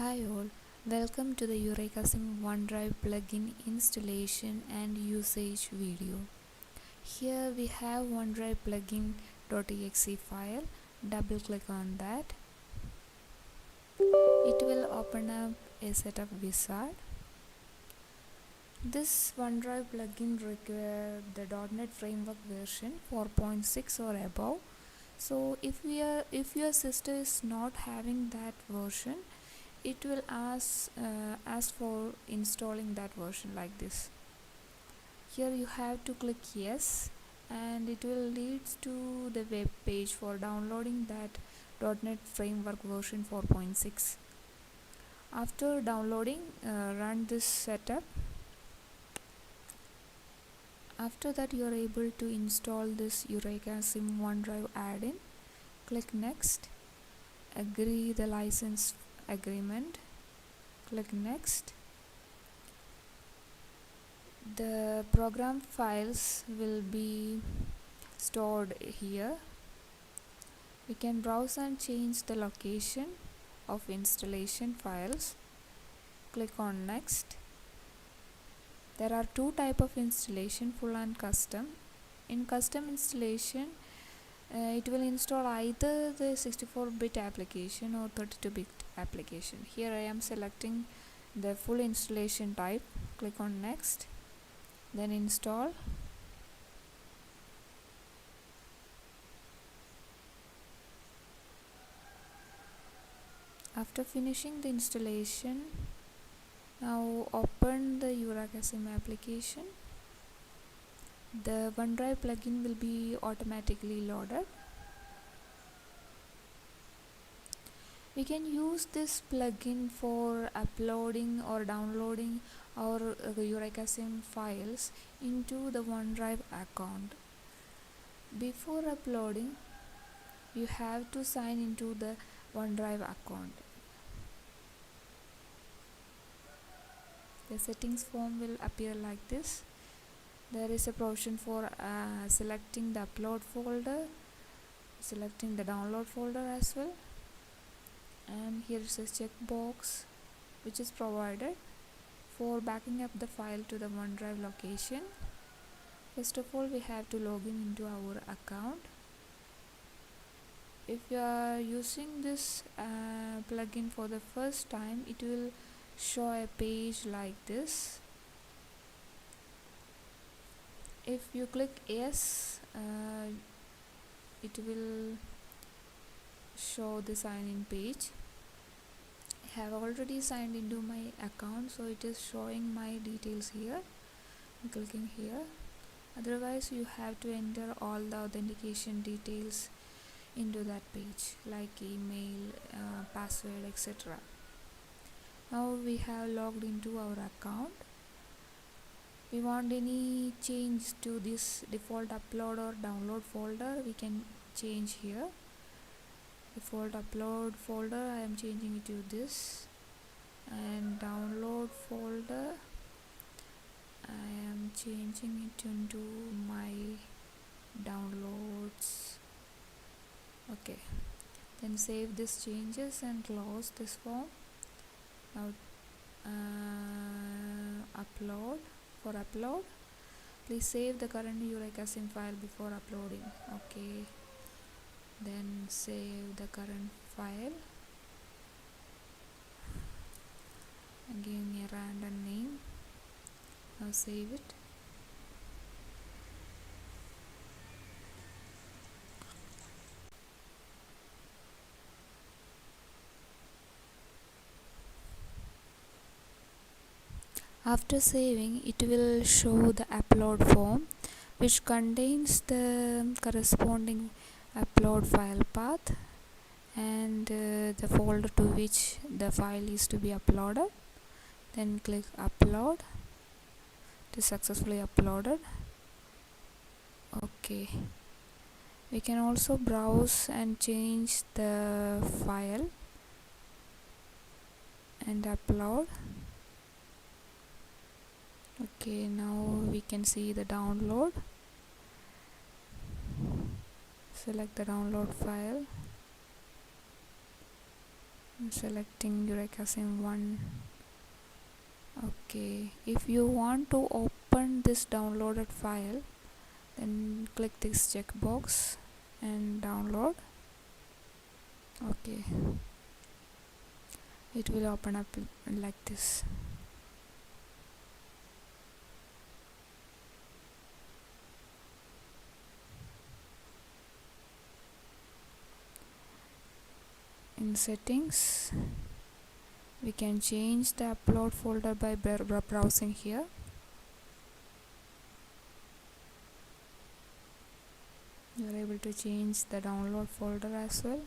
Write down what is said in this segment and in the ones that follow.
Hi all, welcome to the EurekaSim OneDrive plugin installation and usage video. Here we have OneDrive plugin.exe file. Double click on that. It will open up a setup wizard. This OneDrive plugin requires the .NET Framework version 4.6 or above. So if your system is not having that version, it will ask for installing that version like this. Here you have to click yes, and it will lead to the web page for downloading that .NET Framework version 4.6. After downloading, run this setup. After that, you are able to install this EurekaSim OneDrive add-in. Click next, agree the license agreement, click next. The program files will be stored here. We can browse and change the location of installation files. Click on next. There are two types of installation, full and custom. In custom installation, it will install either the 64-bit application or 32-bit application. Here I am selecting the full installation type. Click on next, then install. After finishing the installation, now open the EurekaSim application. The OneDrive plugin will be automatically loaded. We can use this plugin for uploading or downloading our EurekaSim files into the OneDrive account. Before uploading, you have to sign into the OneDrive account. The settings form will appear like this. There is a provision for selecting the upload folder, selecting the download folder as well, and here is a checkbox which is provided for backing up the file to the OneDrive location. First of all, we have to log in into our account. If you are using this plugin for the first time, it will show a page like this. If you click yes, it will show the sign in page. I have already signed into my account, so it is showing my details here. I'm clicking here. Otherwise, you have to enter all the authentication details into that page, like email, password, etc. Now we have logged into our account. We want any change to this default upload or download folder, we can change here. Default upload folder, I am changing it to this, and download folder, I am changing it into my downloads. Okay, then save these changes and close this form. Now upload. For upload, please save the current EurekaSim file before uploading. Okay, then save the current file. I'm giving a random name. Now save it. After saving, it will show the upload form, which contains the corresponding upload file path and the folder to which the file is to be uploaded. Then click upload. It is successfully uploaded. Okay, we can also browse and change the file and upload. Okay, now we can see the download. Select the download file. I'm selecting EurekaSim 1. Okay, if you want to open this downloaded file, then click this checkbox and download. Okay, it will open up like this. In settings, we can change the upload folder by browsing here. You are able to change the download folder as well.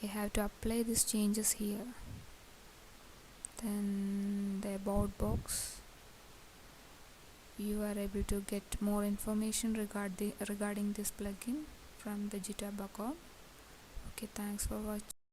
You have to apply these changes here. Then the about box, you are able to get more information regarding this plugin from the GitHub account. Okay, thanks for watching.